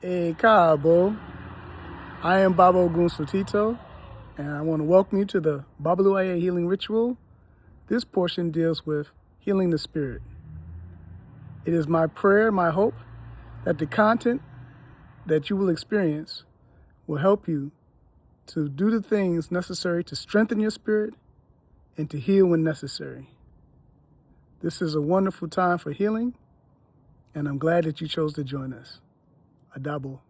Káàbọ̀. I am Babaluaiye, and I want to welcome you to the Babaluaiye Healing Ritual. This portion deals with healing the spirit. It is my prayer, my hope, that the content that you will experience will help you to do the things necessary to strengthen your spirit and to heal when necessary. This is a wonderful time for healing, and I'm glad that you chose to join us. Adabo.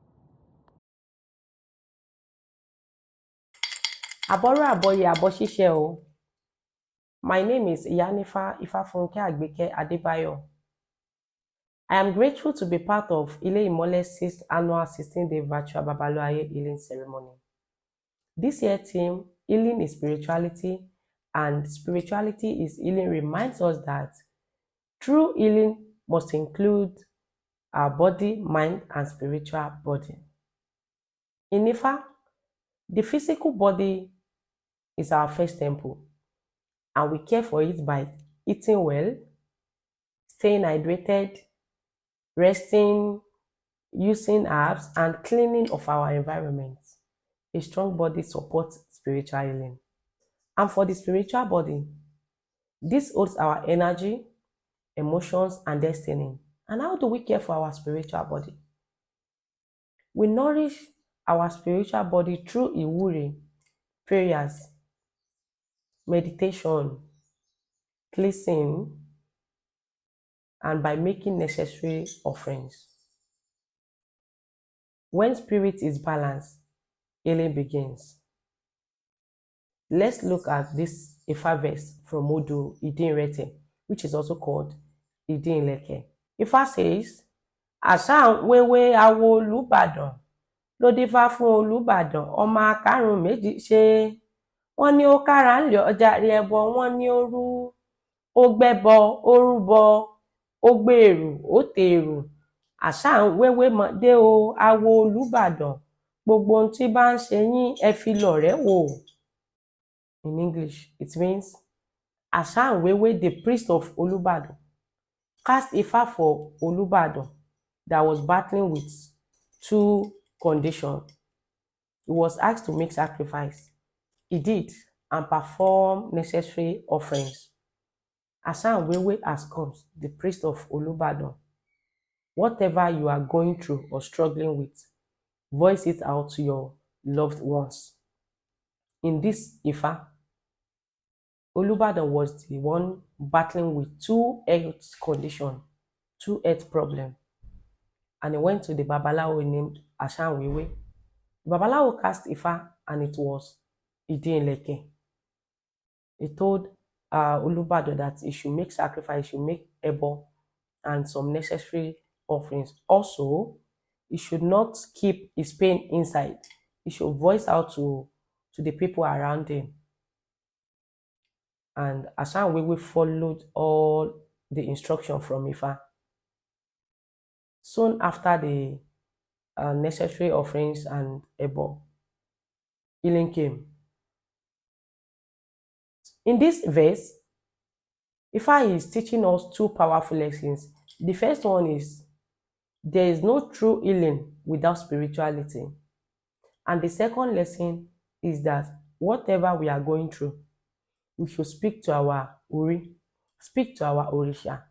Àbọ̀rọ̀ àbọ̀ ṣíṣe o. My name is Iyanifa Ifafunke Agbeke Adebayo. I am grateful to be part of Ile I's 6th annual 16-day virtual Babaluaiye Healing Ceremony. This year's theme, Healing is Spirituality, and Spirituality is Healing, reminds us that true healing must include our body, mind, and spiritual body. In Ifa, the physical body is our first temple, and we care for it by eating well, staying hydrated, resting, using herbs, and cleaning of our environment. A strong body supports spiritual healing. And for the spiritual body, this holds our energy, emotions, and destiny. And how do we care for our spiritual body? We nourish our spiritual body through iwuri, prayers, meditation, cleansing, and by making necessary offerings. When spirit is balanced, healing begins. Let's look at this Ifa verse from Odu Idinrete, which is also called Idinleke. Ifa says, Àṣà wéwé awo Olúbàdàn ló dífá fún Olúbàdàn ọmọ akárùn méjì ṣe. Wọ́n ní ó kára ńlẹ̀ ọjà rí ẹbọ, wọ́n ní ó rú, ó gbẹ́bọ, ó rúbọ, ó gbèrú, ó tèrú. Àṣà wéwé mọdé o awo Olúbàdàn, gbogbo ohun tí bá ń ṣe yín ẹ fi lọ̀rẹ́ wò. In English, it means Àṣà wéwé, the priest of Olúbàdàn, cast Ifa for Olúbàdàn that was battling with two conditions. He was asked to make sacrifice. He did, and perform necessary offerings. Àṣà wéwé has come, the priest of Olúbàdàn. Whatever you are going through or struggling with, voice it out to your loved ones. In this Ifa, Olúbàdàn was the one battling with two health conditions, two health problems. And he went to the Babalawo named Àṣà wéwé. Babalawo cast Ifa, and it was Idinleke. He told Olúbàdàn that he should make sacrifice, he should make ebo and some necessary offerings. Also, he should not keep his pain inside. He should voice out to the people around him. And Àṣà wéwé followed all the instruction from Ifa. Soon after the necessary offerings and ebo, healing came. In this verse, Ifa is teaching us two powerful lessons. The first one is, there is no true healing without spirituality. And the second lesson is that whatever we are going through, we should speak to our Uri, speak to our Orisha,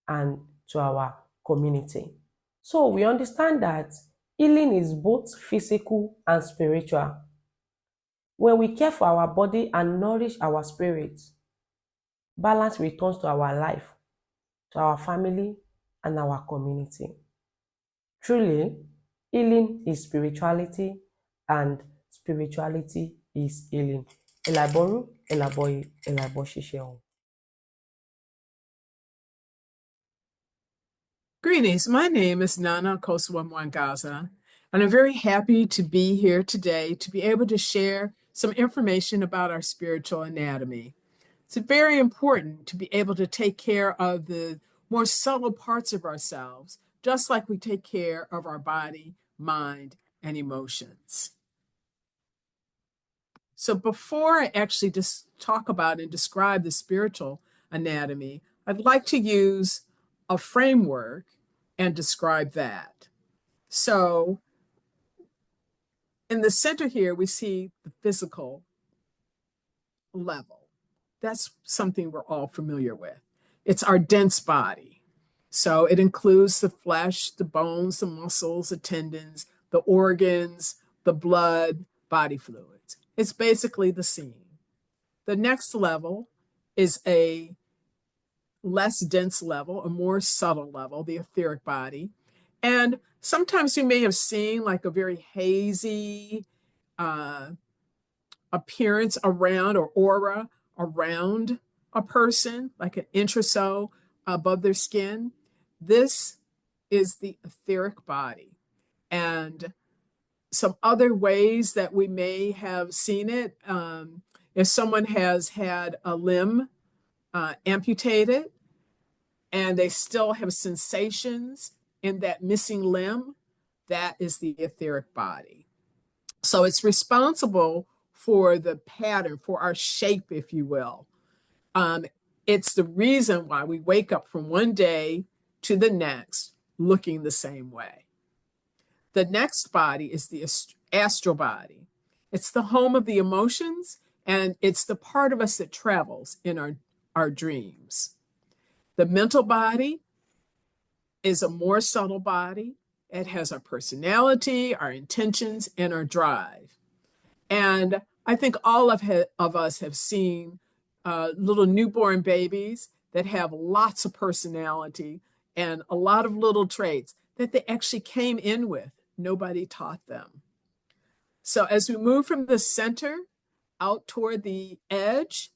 and to our community. So we understand that healing is both physical and spiritual. When we care for our body and nourish our spirit, balance returns to our life, to our family, and our community. Truly, healing is spirituality, and spirituality is healing. Elaboru, elaboye, elaboshishe. Greetings, my name is Nana Akosua Mwangazaa, and I'm very happy to be here today to be able to share some information about our spiritual anatomy. It's very important to be able to take care of the more subtle parts of ourselves, just like we take care of our body, mind, and emotions. So before I actually just talk about and describe the spiritual anatomy, I'd like to use a framework and describe that. So in the center here, we see the physical level. That's something we're all familiar with. It's our dense body. So it includes the flesh, the bones, the muscles, the tendons, the organs, the blood, body fluids. It's basically the scene. The next level is a less dense level, a more subtle level, the etheric body. And sometimes you may have seen like a very hazy appearance around or aura around a person, like an inch or so above their skin. This is the etheric body. And some other ways that we may have seen it, if someone has had a limb amputated and they still have sensations in that missing limb, that is the etheric body. So it's responsible for the pattern, for our shape, if you will. It's the reason why we wake up from one day to the next looking the same way. The next body is the astral body. It's the home of the emotions, and it's the part of us that travels in our dreams. The mental body is a more subtle body. It has our personality, our intentions, and our drive. And I think all of us have seen little newborn babies that have lots of personality and a lot of little traits that they actually came in with. Nobody taught them. So as we move from the center out toward the edge,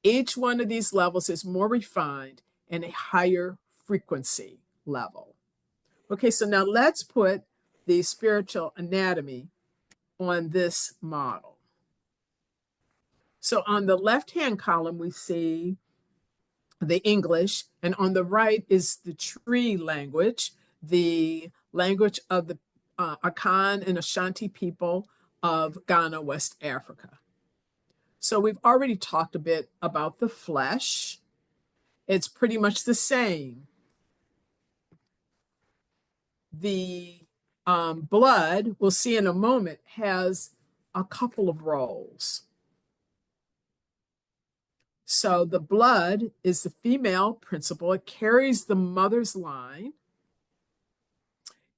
each one of these levels is more refined and a higher frequency level. Okay, so now let's put the spiritual anatomy on this model. So on the left-hand column, we see the English, and on the right is the tree language, the language of the Akan and Ashanti people of Ghana, West Africa. So we've already talked a bit about the flesh. It's pretty much the same. The blood, we'll see in a moment, has a couple of roles. So the blood is the female principle. It carries the mother's line.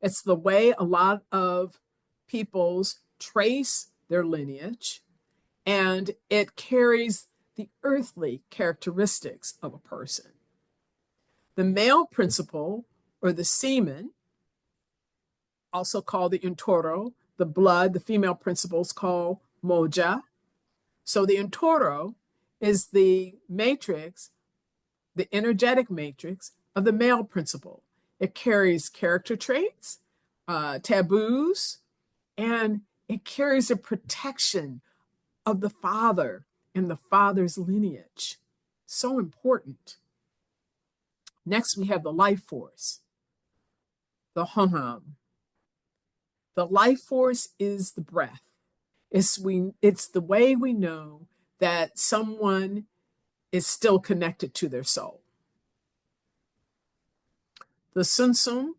It's the way a lot of peoples trace their lineage, and it carries the earthly characteristics of a person. The male principle, or the semen, also called the intoro, the blood, the female principle is called Umoja. So the intoro is the matrix, the energetic matrix of the male principle. It carries character traits, taboos, and it carries a protection of the father and the father's lineage. So important. Next, we have the life force, the honham. The life force is the breath. It's the way we know that someone is still connected to their soul. The sunsum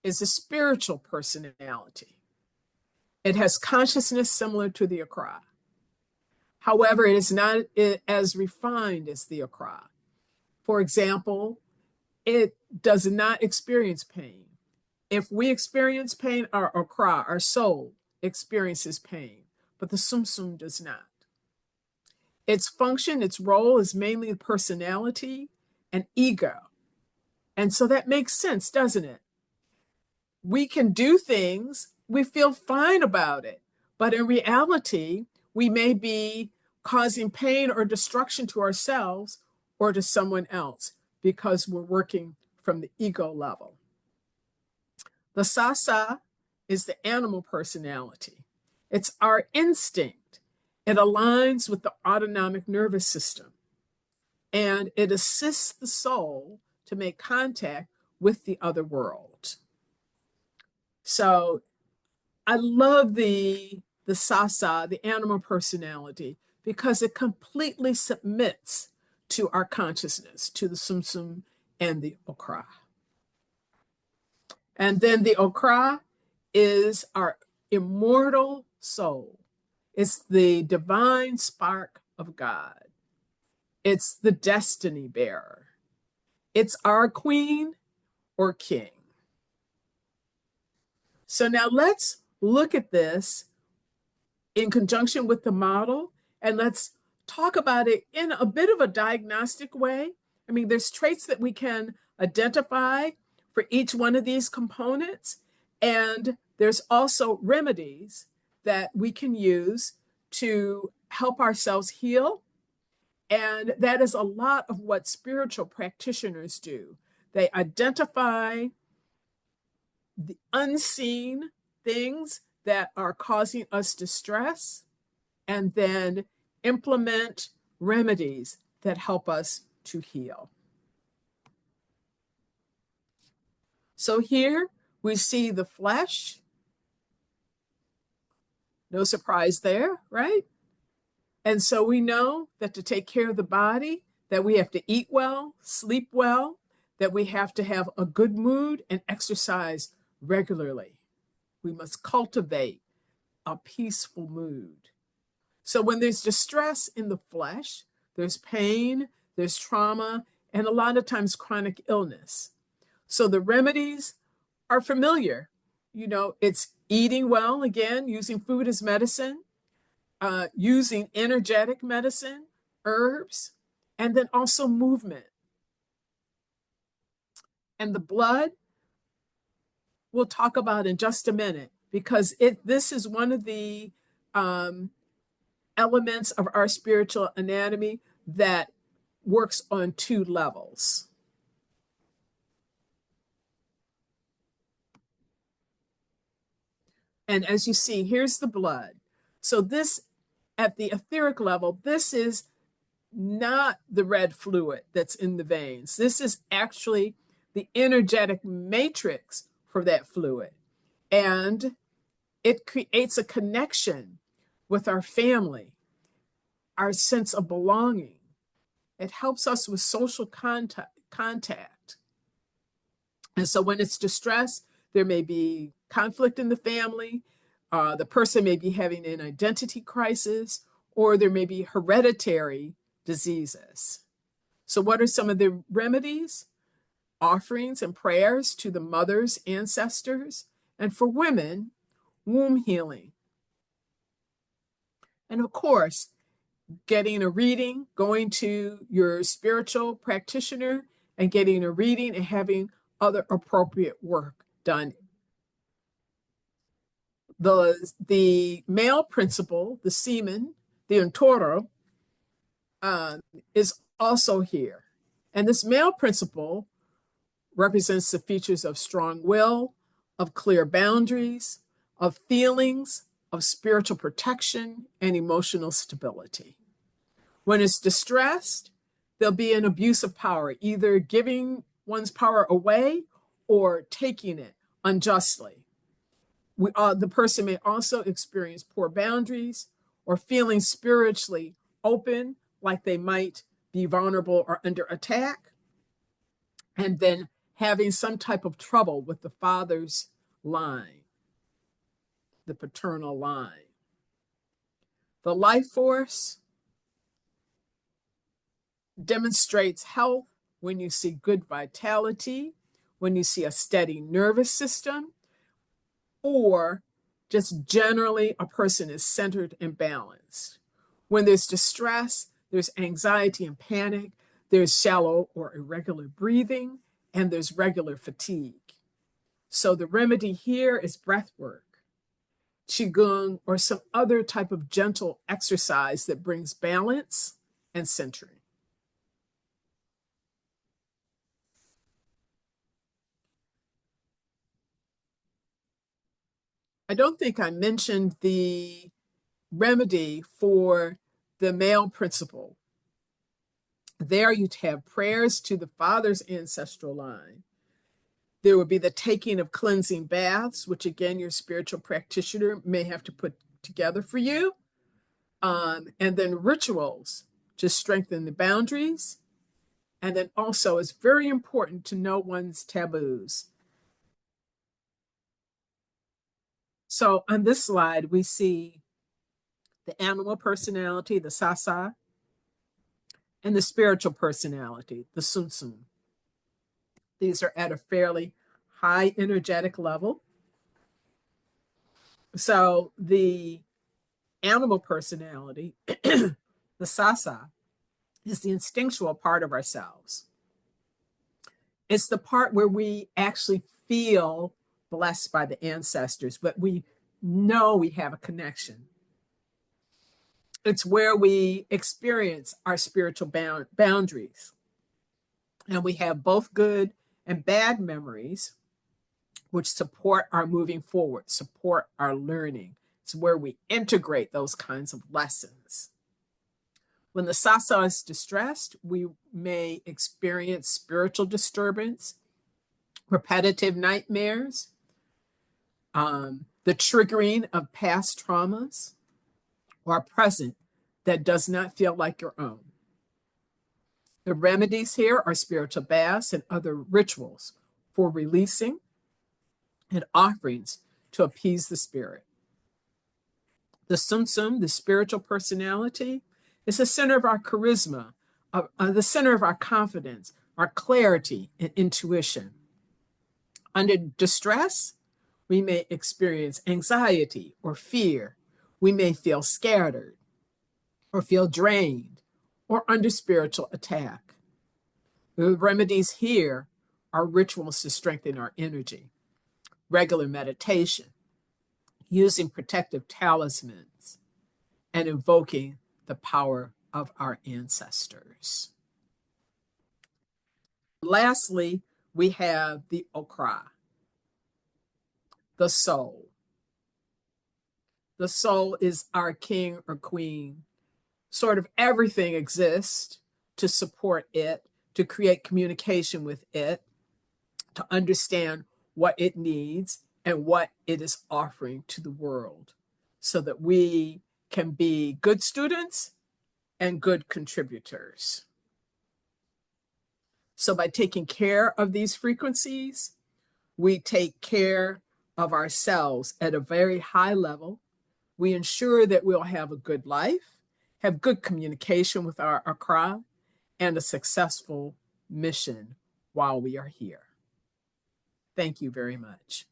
is a spiritual personality. It has consciousness similar to the Akra. However, it is not as refined as the Akra. For example, it does not experience pain. If we experience pain, our Akra, our soul, experiences pain, but the sumsum does not. Its function, its role is mainly personality and ego. And so that makes sense, doesn't it? We can do things, we feel fine about it, but in reality, we may be causing pain or destruction to ourselves or to someone else because we're working from the ego level. The sasa is the animal personality. It's our instinct. It aligns with the autonomic nervous system, and it assists the soul to make contact with the other world. So I love the sasa, the animal personality, because it completely submits to our consciousness, to the sumsum and the okra. And then the okra is our immortal soul. It's the divine spark of God. It's the destiny bearer. It's our queen or king. So now let's look at this in conjunction with the model, and let's talk about it in a bit of a diagnostic way. I mean, there's traits that we can identify for each one of these components, and there's also remedies that we can use to help ourselves heal. And that is a lot of what spiritual practitioners do. They identify the unseen things that are causing us distress and then implement remedies that help us to heal. So here we see the flesh. No surprise there, right? And so we know that to take care of the body, that we have to eat well, sleep well, that we have to have a good mood and exercise regularly. We must cultivate a peaceful mood. So when there's distress in the flesh, there's pain, there's trauma, and a lot of times chronic illness. So the remedies are familiar. You know, it's eating well, again, using food as medicine, using energetic medicine, herbs, and then also movement. And the blood, we'll talk about in just a minute, because this is one of the elements of our spiritual anatomy that works on two levels. And as you see, here's the blood. So this, at the etheric level, this is not the red fluid that's in the veins. This is actually the energetic matrix for that fluid. And it creates a connection with our family, our sense of belonging. It helps us with social contact. And so when it's distress, there may be conflict in the family. The person may be having an identity crisis, or there may be hereditary diseases. So what are some of the remedies? Offerings and prayers to the mother's ancestors. And for women, womb healing. And of course, getting a reading, going to your spiritual practitioner and getting a reading and having other appropriate work done. The male principle, the semen, the untoro, is also here. And this male principle represents the features of strong will, of clear boundaries, of feelings, of spiritual protection, and emotional stability. When it's distressed, there'll be an abuse of power, either giving one's power away or taking it unjustly. The person may also experience poor boundaries or feeling spiritually open, like they might be vulnerable or under attack, and then having some type of trouble with the father's line, the paternal line. The life force demonstrates health when you see good vitality, when you see a steady nervous system, or just generally a person is centered and balanced. When there's distress, there's anxiety and panic, there's shallow or irregular breathing, and there's regular fatigue. So the remedy here is breath work, qigong, or some other type of gentle exercise that brings balance and centering. I don't think I mentioned the remedy for the male principle. There you'd have prayers to the father's ancestral line. There would be the taking of cleansing baths, which again, your spiritual practitioner may have to put together for you. And then rituals to strengthen the boundaries. And then also it's very important to know one's taboos. So on this slide, we see the animal personality, the Sasa, and the spiritual personality, the Sunsum. These are at a fairly high energetic level. So the animal personality, the Sasa, is the instinctual part of ourselves. It's the part where we actually feel blessed by the ancestors, but we know we have a connection. It's where we experience our spiritual boundaries. And we have both good and bad memories, which support our moving forward, support our learning. It's where we integrate those kinds of lessons. When the Sasa is distressed, we may experience spiritual disturbance, repetitive nightmares, the triggering of past traumas, or a present that does not feel like your own. The remedies here are spiritual baths and other rituals for releasing and offerings to appease the spirit. The Sunsum, the spiritual personality, is the center of our charisma, the center of our confidence, our clarity, and intuition. Under distress, we may experience anxiety or fear. We may feel scattered or feel drained or under spiritual attack. The remedies here are rituals to strengthen our energy, regular meditation, using protective talismans, and invoking the power of our ancestors. Lastly, we have the Okra, the soul. The soul is our king or queen. Sort of everything exists to support it, to create communication with it, to understand what it needs and what it is offering to the world so that we can be good students and good contributors. So by taking care of these frequencies, we take care of ourselves at a very high level. We ensure that we'll have a good life, have good communication with our Accra, and a successful mission while we are here. Thank you very much.